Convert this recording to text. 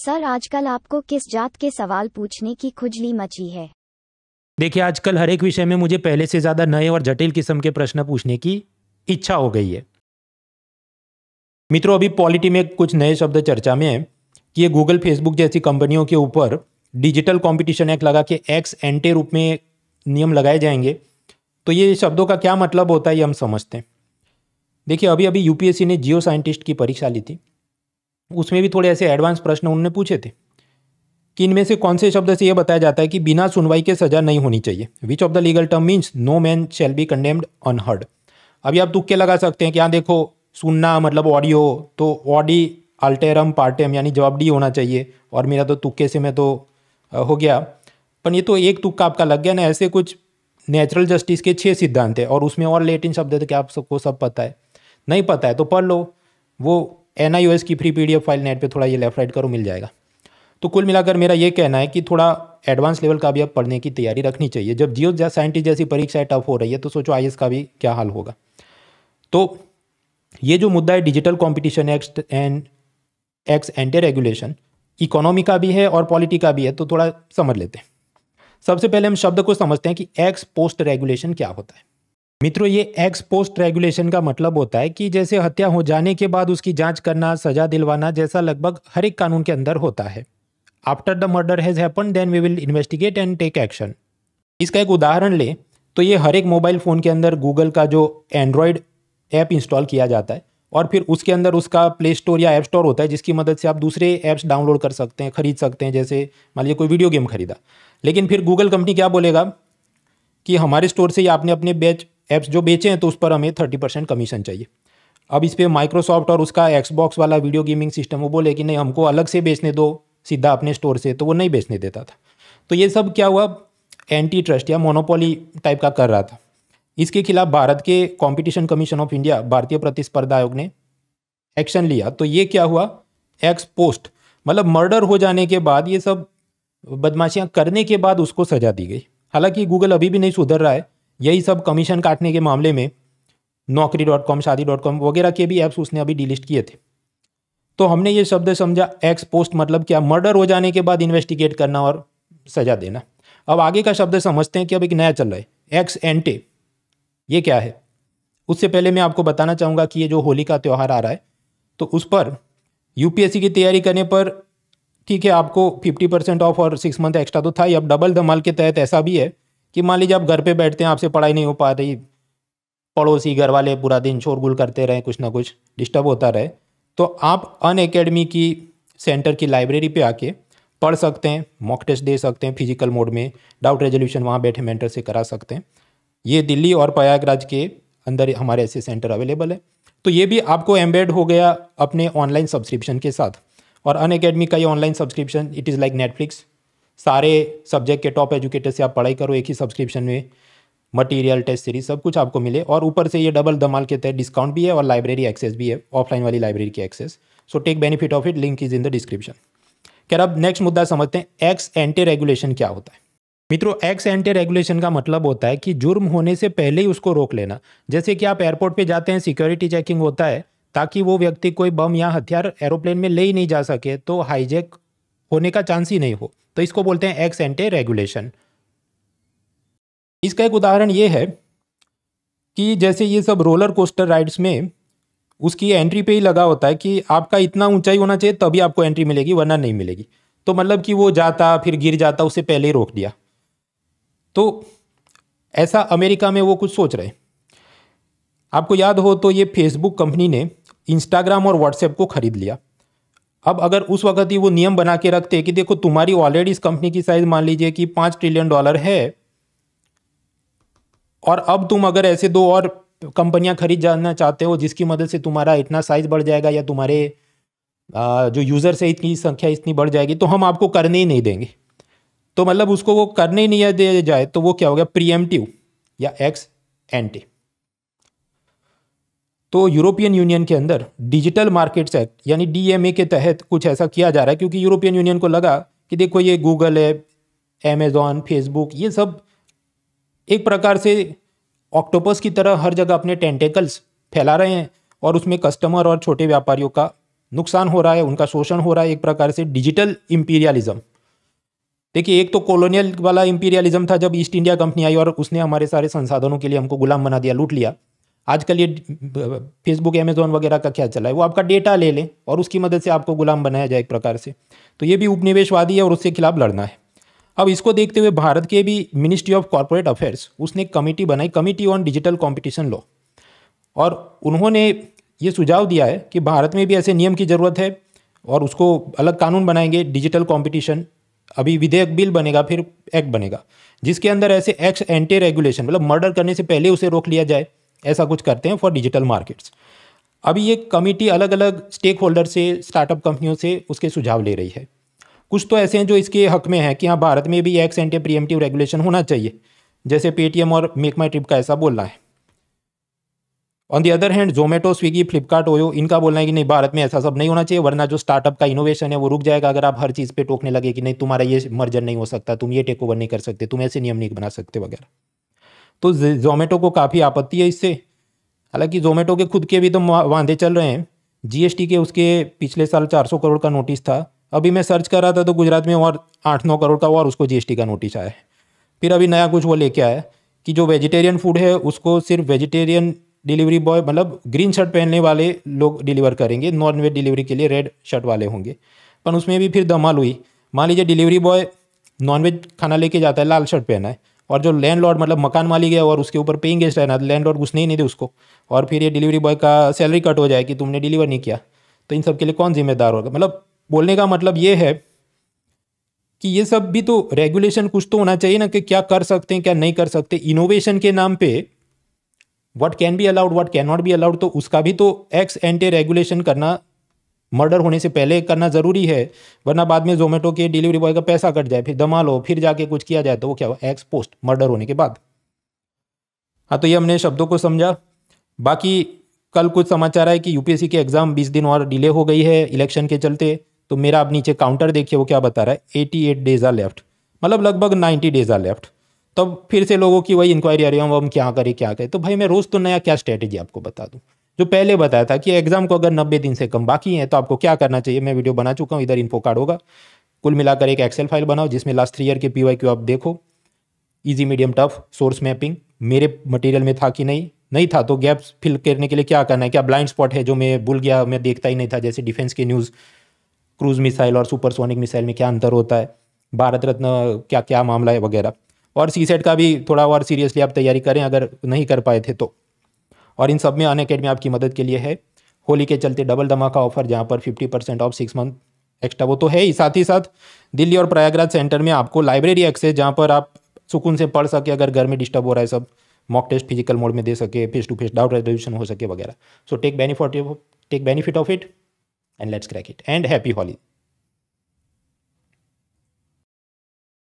Sir आजकल आपको किस जात के सवाल पूछने की खुजली मची है? देखिए, आजकल हर एक विषय में मुझे पहले से ज़्यादा नए और जटिल किस्म के प्रश्न पूछने की इच्छा हो गई है। मित्रों, अभी पॉलिटी में कुछ नए शब्द चर्चा में है कि ये गूगल, फेसबुक जैसी कंपनियों के ऊपर डिजिटल कंपटीशन एक्ट लगा के एक्स एंटे रूप में नियम लगाए जाएंगे। तो ये शब्दों का क्या मतलब होता है ये हम समझते हैं। देखिए, अभी अभी यूपीएससी ने जियो साइंटिस्ट की परीक्षा ली थी। उसमें भी थोड़े ऐसे एडवांस प्रश्न उन्होंने पूछे थे कि इनमें से कौन से शब्द से यह बताया जाता है कि बिना सुनवाई के सजा नहीं होनी चाहिए। Which of the legal term means no man shall be condemned unheard. अभी आप तुक्के लगा सकते हैं कि यहाँ देखो, सुनना मतलब ऑडियो, तो ऑडी अल्टेरम पार्टेम यानी जवाब डी होना चाहिए, और मेरा तो तुक्के से मैं तो हो गया। पर ये तो एक तुक्का आपका लग गया ना। ऐसे कुछ नेचुरल जस्टिस के 6 सिद्धांत है और उसमें और लेटिन शब्द है, तो क्या आप सबको सब पता है? नहीं पता है तो पढ़ लो। वो NIOS की फ्री PDF फाइल नेट पे थोड़ा ये लेफ्ट राइट करो, मिल जाएगा। तो कुल मिलाकर मेरा ये कहना है कि थोड़ा एडवांस लेवल का भी अब पढ़ने की तैयारी रखनी चाहिए। जब जियो साइंटिस्ट जैसी परीक्षाएं टफ हो रही है तो सोचो IAS का भी क्या हाल होगा। तो ये जो मुद्दा है digital competition act and x anti regulation, economy का भी है और पॉलिटी का भी है, तो थोड़ा समझ लेते हैं। सबसे पहले हम शब्द को समझते हैं कि एक्स पोस्ट रेगुलेशन क्या होता है। मित्रों, ये एक्स पोस्ट रेगुलेशन का मतलब होता है कि जैसे हत्या हो जाने के बाद उसकी जांच करना, सजा दिलवाना, जैसा लगभग हर एक कानून के अंदर होता है। After the murder has happen then we will investigate and take action. इसका एक उदाहरण ले तो ये हर एक मोबाइल फ़ोन के अंदर गूगल का जो एंड्रॉयड ऐप इंस्टॉल किया जाता है और फिर उसके अंदर उसका प्ले स्टोर या ऐप स्टोर होता है, जिसकी मदद से आप दूसरे ऐप्स डाउनलोड कर सकते हैं, खरीद सकते हैं। जैसे मान लीजिए कोई वीडियो गेम खरीदा, लेकिन फिर गूगल कंपनी क्या बोलेगा कि हमारे स्टोर से ही आपने अपने ऐप्स जो बेचे हैं तो उस पर हमें 30% कमीशन चाहिए। अब इस पर माइक्रोसॉफ्ट और उसका एक्सबॉक्स वाला वीडियो गेमिंग सिस्टम वो बोले कि नहीं, हमको अलग से बेचने दो सीधा अपने स्टोर से, तो वो नहीं बेचने देता था। तो ये सब क्या हुआ, एंटी ट्रस्ट या मोनोपोली टाइप का कर रहा था। इसके खिलाफ भारत के कंपटीशन कमीशन ऑफ इंडिया, भारतीय प्रतिस्पर्धा आयोग ने एक्शन लिया। तो ये क्या हुआ, एक्स पोस्ट मतलब मर्डर हो जाने के बाद, ये सब बदमाशियां करने के बाद उसको सजा दी गई। हालांकि गूगल अभी भी नहीं सुधर रहा है। यही सब कमीशन काटने के मामले में Naukri.com, Shaadi.com वगैरह के भी ऐप्स उसने अभी डिलीट किए थे। तो हमने ये शब्द समझा एक्स पोस्ट मतलब क्या, मर्डर हो जाने के बाद इन्वेस्टिगेट करना और सजा देना। अब आगे का शब्द समझते हैं कि अब एक नया चल रहा है एक्स एंटे। ये क्या है? उससे पहले मैं आपको बताना चाहूँगा कि ये जो होली का त्यौहार आ रहा है, तो उस पर यूपीएससी की तैयारी करने पर ठीक है आपको 50% ऑफ और 6 मंथ एक्स्ट्रा तो था ही। अब डबल धमाल के तहत ऐसा भी है कि मान लीजिए आप घर पे बैठते हैं, आपसे पढ़ाई नहीं हो पा रही, पड़ोसी घर वाले पूरा दिन शोरगुल करते रहे, कुछ ना कुछ डिस्टर्ब होता रहे, तो आप अनअकैडमी की सेंटर की लाइब्रेरी पे आके पढ़ सकते हैं, मॉक टेस्ट दे सकते हैं फिजिकल मोड में, डाउट रेजोल्यूशन वहाँ बैठे मेंटर से करा सकते हैं। ये दिल्ली और प्रयागराज के अंदर हमारे ऐसे सेंटर अवेलेबल है। तो ये भी आपको एम्बेड हो गया अपने ऑनलाइन सब्सक्रिप्शन के साथ। और अनअकैडमी का ये online subscription it is like Netflix. सारे सब्जेक्ट के टॉप एजुकेटर से आप पढ़ाई करो एक ही सब्सक्रिप्शन में, मटेरियल, टेस्ट सीरीज सब कुछ आपको मिले, और ऊपर से ये डबल धमाल के तहत डिस्काउंट भी है और लाइब्रेरी एक्सेस भी है, ऑफलाइन वाली लाइब्रेरी की access. So take benefit of it, link is in the description. खैर, अब नेक्स्ट मुद्दा समझते हैं एक्स एंटी रेगुलेशन क्या होता है। मित्रों, एक्स एंटी रेगुलेशन का मतलब होता है कि जुर्म होने से पहले ही उसको रोक लेना। जैसे कि आप एयरपोर्ट पे जाते हैं, सिक्योरिटी चेकिंग होता है ताकि वो व्यक्ति कोई बम या हथियार एरोप्लेन में ले ही नहीं जा सके, तो हाईजैक होने का चांस ही नहीं हो, तो इसको बोलते हैं एक्स एंटी रेगुलेशन। इसका एक उदाहरण ये है कि जैसे ये सब रोलर कोस्टर राइड्स में उसकी एंट्री पे ही लगा होता है कि आपका इतना ऊंचाई होना चाहिए तभी आपको एंट्री मिलेगी, वरना नहीं मिलेगी। तो मतलब कि वो जाता फिर गिर जाता, उससे पहले ही रोक दिया। तो ऐसा अमेरिका में वो कुछ सोच रहे। आपको याद हो तो ये फेसबुक कंपनी ने इंस्टाग्राम और व्हाट्सएप को खरीद लिया। अब अगर उस वक्त ही वो नियम बना के रखते कि देखो तुम्हारी ऑलरेडी इस कंपनी की साइज मान लीजिए कि $5 ट्रिलियन है, और अब तुम अगर ऐसे 2 और कंपनियां खरीद जाना चाहते हो जिसकी मदद से तुम्हारा इतना साइज बढ़ जाएगा या तुम्हारे जो यूज़र्स है इतनी संख्या इतनी बढ़ जाएगी, तो हम आपको करने ही नहीं देंगे। तो मतलब उसको वो करने ही नहीं दिया जाए तो वो क्या हो गया, प्रीएम्प्टिव या एक्स एंटी। तो यूरोपियन यूनियन के अंदर डिजिटल मार्केट्स एक्ट यानी DMA के तहत कुछ ऐसा किया जा रहा है, क्योंकि यूरोपियन यूनियन को लगा कि देखो ये गूगल है, अमेजॉन, फेसबुक, ये सब एक प्रकार से ऑक्टोपस की तरह हर जगह अपने टेंटेकल्स फैला रहे हैं और उसमें कस्टमर और छोटे व्यापारियों का नुकसान हो रहा है, उनका शोषण हो रहा है, एक प्रकार से डिजिटल इम्पीरियलिज्म। देखिए, एक तो कॉलोनियल वाला इम्पीरियलिज्म था जब ईस्ट इंडिया कंपनी आई और उसने हमारे सारे संसाधनों के लिए हमको गुलाम बना दिया, लूट लिया। आजकल ये फेसबुक, अमेजोन वगैरह का क्या चला है, वो आपका डेटा ले लें और उसकी मदद से आपको गुलाम बनाया जाए एक प्रकार से। तो ये भी उपनिवेशवादी है और उसके खिलाफ लड़ना है। अब इसको देखते हुए भारत के भी मिनिस्ट्री ऑफ कॉर्पोरेट अफेयर्स, उसने एक कमेटी बनाई, committee on digital competition law, और उन्होंने ये सुझाव दिया है कि भारत में भी ऐसे नियम की ज़रूरत है और उसको अलग कानून बनाएंगे डिजिटल कंपटीशन। अभी विधेयक बिल बनेगा, फिर एक्ट बनेगा, जिसके अंदर ऐसे एक्स एंटी रेगुलेशन, मतलब मर्डर करने से पहले उसे रोक लिया जाए, ऐसा कुछ करते हैं फॉर डिजिटल मार्केट्स। अभी ये कमेटी अलग अलग स्टेक होल्डर से, स्टार्टअप कंपनियों से उसके सुझाव ले रही है। कुछ तो ऐसे हैं जो इसके हक में हैं कि हाँ, भारत में भी एक्स एंटी प्रीएम्प्टिव रेगुलेशन होना चाहिए, जैसे पेटीएम और मेक माई ट्रिप का ऐसा बोलना है। On the other hand Zomato, Swiggy, Flipkart, OYO, इनका बोलना है कि नहीं, भारत में ऐसा सब नहीं होना चाहिए, वरना जो स्टार्टअप का इनोवेशन है वो रुक जाएगा अगर आप हर चीज़ पे टोकने लगे कि नहीं तुम्हारा ये मर्जर नहीं हो सकता, तुम ये टेक ओवर नहीं कर सकते, तुम ऐसे नियम नहीं बना सकते वगैरह। तो जोमेटो को काफ़ी आपत्ति है इससे। हालांकि जोमेटो के खुद के भी तो वादे चल रहे हैं, जीएसटी के उसके पिछले साल 400 करोड़ का नोटिस था। अभी मैं सर्च कर रहा था तो गुजरात में और 8-9 करोड़ का और उसको जीएसटी का नोटिस आया है। फिर अभी नया कुछ वो लेके आया कि जो वेजिटेरियन फूड है उसको सिर्फ वेजिटेरियन डिलीवरी बॉय, मतलब ग्रीन शर्ट पहनने वाले लोग डिलीवर करेंगे, नॉन वेज डिलीवरी के लिए रेड शर्ट वाले होंगे। पर उसमें भी फिर धमाल हुई। मान लीजिए डिलीवरी बॉय नॉन वेज खाना लेके जाता है, लाल शर्ट पहना है, और जो लैंडलॉर्ड मतलब मकान मालिक है और उसके ऊपर पेइंग गेस्ट रहना, लैंडलॉर्ड घुसने ही नहीं दे उसको, और फिर ये डिलीवरी बॉय का सैलरी कट हो जाए कि तुमने डिलीवर नहीं किया। तो इन सब के लिए कौन जिम्मेदार होगा? मतलब बोलने का मतलब ये है कि ये सब भी तो रेगुलेशन कुछ तो होना चाहिए ना, कि क्या कर सकते हैं क्या नहीं कर सकते। इनोवेशन के नाम पे what can be allowed, what can not be allowed, तो उसका भी तो एक्स एंटी रेगुलेशन करना, मर्डर होने से पहले करना ज़रूरी है, वरना बाद में जोमेटो के डिलीवरी बॉय का पैसा कट जाए, फिर धमाल हो, फिर जाके कुछ किया जाए तो वो क्या हो, एक्स पोस्ट मर्डर होने के बाद। हाँ, तो ये हमने शब्दों को समझा। बाकी कल कुछ समाचार है कि यूपीएससी के एग्ज़ाम 20 दिन और डिले हो गई है इलेक्शन के चलते। तो मेरा आप नीचे काउंटर देखिए वो क्या बता रहा है, 88 डेज आर लेफ्ट, मतलब लगभग 90 डेज आर लेफ्ट। तब फिर से लोगों की वही इंक्वायरी आ रही है, हम क्या करें क्या करें। तो भाई मैं रोज़ तो नया क्या स्ट्रैटेजी आपको बता दूँ। जो पहले बताया था कि एग्जाम को अगर 90 दिन से कम बाकी हैं तो आपको क्या करना चाहिए, मैं वीडियो बना चुका हूँ, इधर इन्फो कार्ड होगा। कुल मिलाकर एक एक्सेल फाइल बनाओ जिसमें लास्ट 3 ईयर के PYQ आप देखो, easy medium tough, source mapping मेरे मटेरियल में था कि नहीं था, तो गैप्स फिल करने के लिए क्या करना है, क्या ब्लाइंड स्पॉट है जो मैं भूल गया, मैं देखता ही नहीं था, जैसे डिफेंस के न्यूज़, क्रूज मिसाइल और सुपरसोनिक मिसाइल में क्या अंतर होता है, भारत रत्न क्या क्या मामला है वगैरह। और CSET का भी थोड़ा और सीरियसली आप तैयारी करें अगर नहीं कर पाए थे तो। और इन सब में अनअकैडमी आपकी मदद के लिए है। होली के चलते डबल धमाका ऑफर, जहाँ पर 50% ऑफ 6 मंथ एक्स्ट्रा वो तो है ही, साथ ही साथ दिल्ली और प्रयागराज सेंटर में आपको लाइब्रेरी एक्सेस, जहाँ पर आप सुकून से पढ़ सके, अगर घर में डिस्टर्ब हो रहा है सब, मॉक टेस्ट फिजिकल मोड में दे सके, face to face doubt resolution हो सके वगैरह। So take benefit of it and let's crack it and happy Holi.